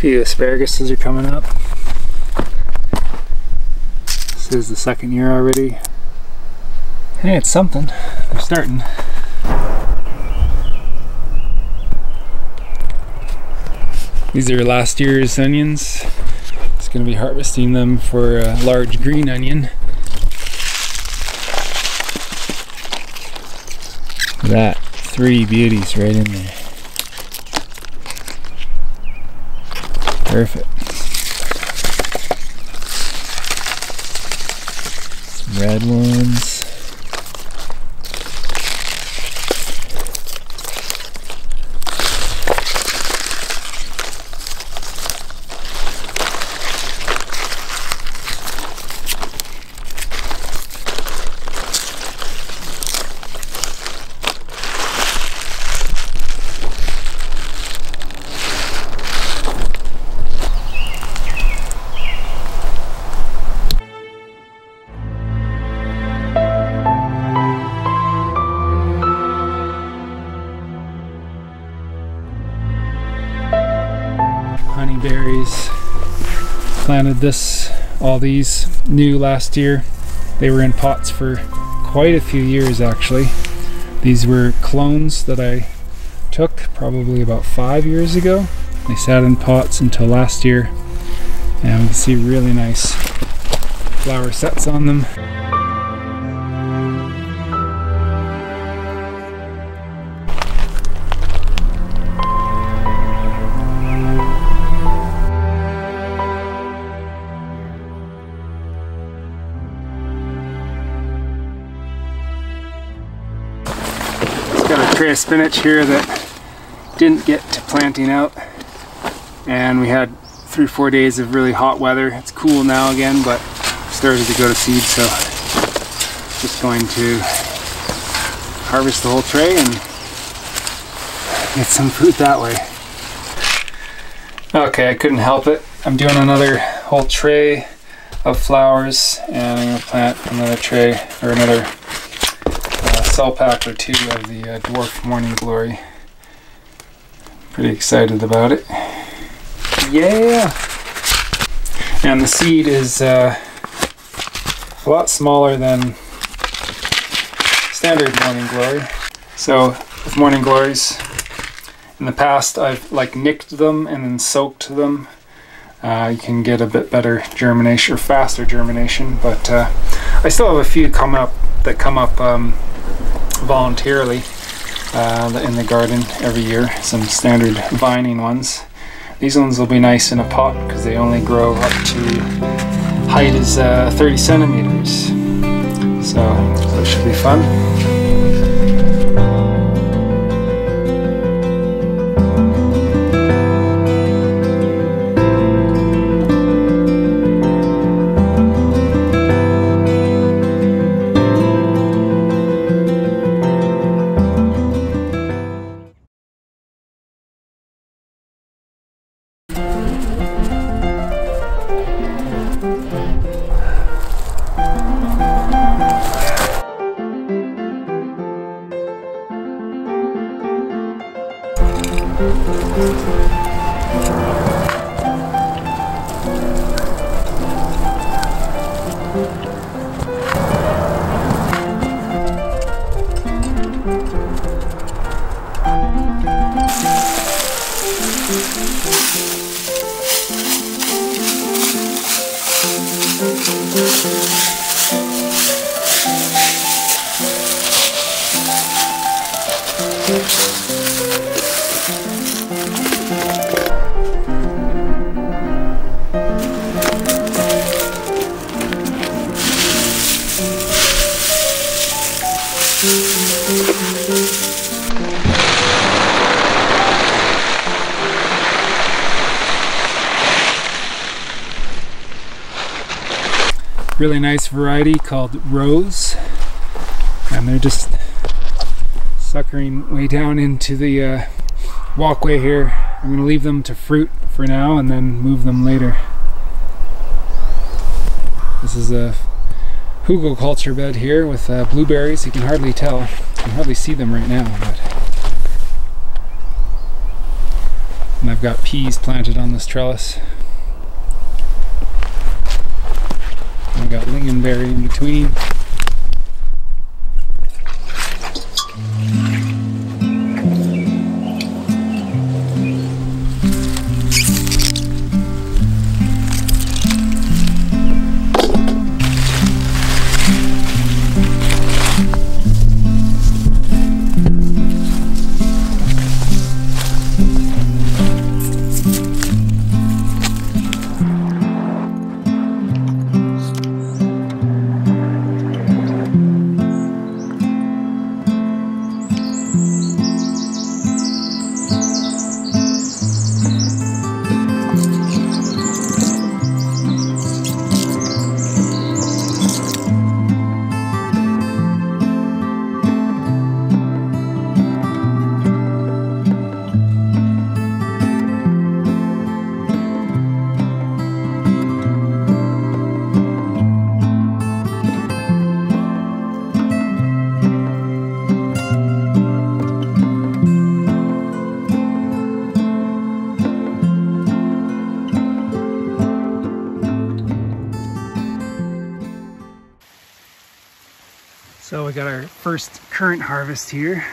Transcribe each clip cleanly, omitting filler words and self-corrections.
few asparaguses are coming up. This is the second year already. Hey, it's something. They're starting. These are last year's onions. Just going to be harvesting them for a large green onion. That 3 beauties right in there. Perfect. Some red ones. Honeyberries. Planted all these new last year. They were in pots for quite a few years actually. These were clones that I took probably about 5 years ago. They sat in pots until last year, and we can see really nice flower sets on them. Got a tray of spinach here that didn't get to planting out, and we had 3-4 days of really hot weather. It's cool now again, but started to go to seed, so just going to harvest the whole tray and get some food that way. Okay, I couldn't help it. I'm doing another whole tray of flowers, and I'm going to plant another tray, or another cell pack or 2 of the dwarf morning glory. Pretty excited about it. Yeah! And the seed is a lot smaller than standard morning glory. So with morning glories, in the past I've nicked them and then soaked them. You can get a bit better germination, or faster germination, but I still have a few come up voluntarily in the garden every year, some standard vining ones. These ones will be nice in a pot because they only grow up to height is 30 centimeters. So it should be fun. Really nice variety called Rose, and they're just suckering way down into the walkway here. I'm going to leave them to fruit for now and then move them later. This is a hugelkultur bed here with blueberries. You can hardly tell, you can hardly see them right now, but And I've got peas planted on this trellis. And I've got lingonberry in between. So we got our first currant harvest here.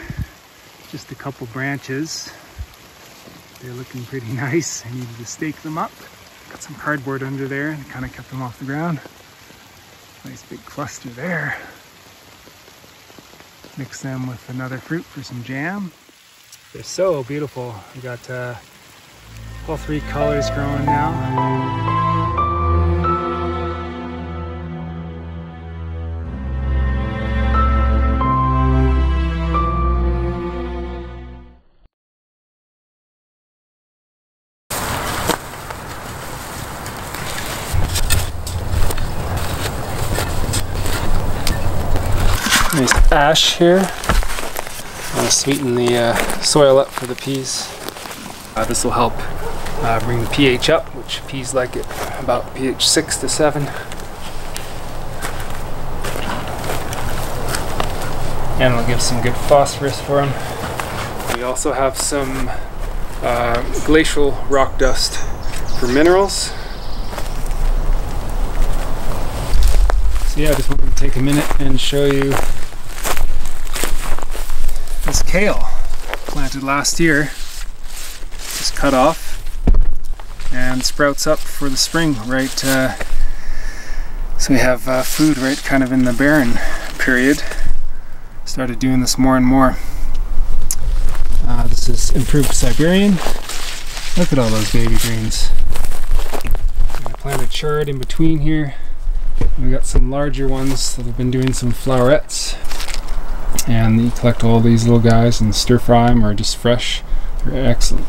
Just a couple branches. They're looking pretty nice. I needed to stake them up. Got some cardboard under there and kind of kept them off the ground. Nice big cluster there. Mix them with another fruit for some jam. They're so beautiful. We got all three colors growing now. Nice ash here. I'm going to sweeten the soil up for the peas. This will help bring the pH up, which peas like it about pH 6 to 7. And it'll give some good phosphorus for them. We also have some glacial rock dust for minerals. So yeah, I just wanted to take a minute and show you this kale planted last year. Just cut off and sprouts up for the spring, right? So we have food right kind of in the barren period. Started doing this more and more. This is improved Siberian. Look at all those baby greens. And I planted chard in between here. We got some larger ones that have been doing some flowerets, and you collect all these little guys and stir fry them or just fresh. They're excellent.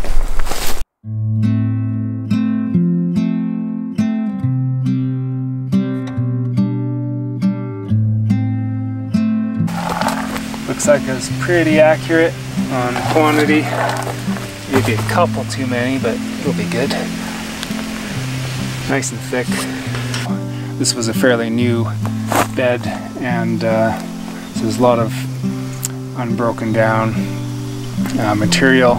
Looks like it was pretty accurate on quantity. Maybe a couple too many, but it'll be good. Nice and thick. This was a fairly new bed, and so there's a lot of unbroken down material.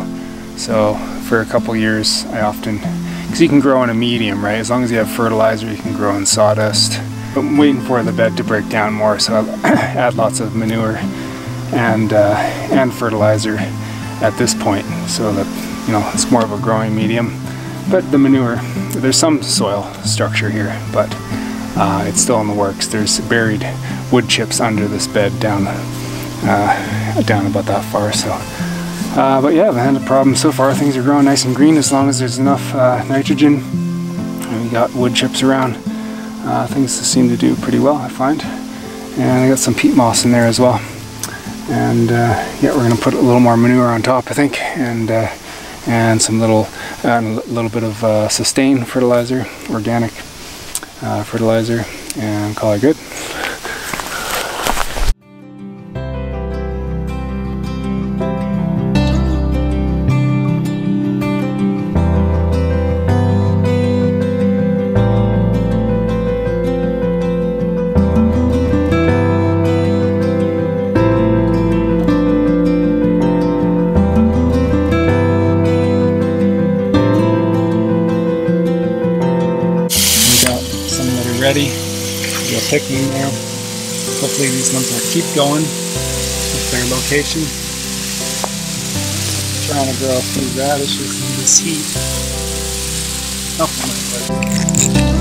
So for a couple years I often, because you can grow in a medium, right? As long as you have fertilizer, you can grow in sawdust. But I'm waiting for the bed to break down more, so I'll add lots of manure and fertilizer at this point, so that, you know, it's more of a growing medium. But the manure, there's some soil structure here, but it's still in the works. There's buried wood chips under this bed down about that far. So, but yeah, I haven't had a problem so far. Things are growing nice and green as long as there's enough nitrogen. And we got wood chips around. Things seem to do pretty well, I find. And I got some peat moss in there as well. And yeah, we're gonna put a little more manure on top, I think, and some a little bit of sustain fertilizer, organic fertilizer, and call it good. ready. We'll pick them now. Hopefully these ones will keep going with their location. Trying to grow a few radishes in this heat. Oh,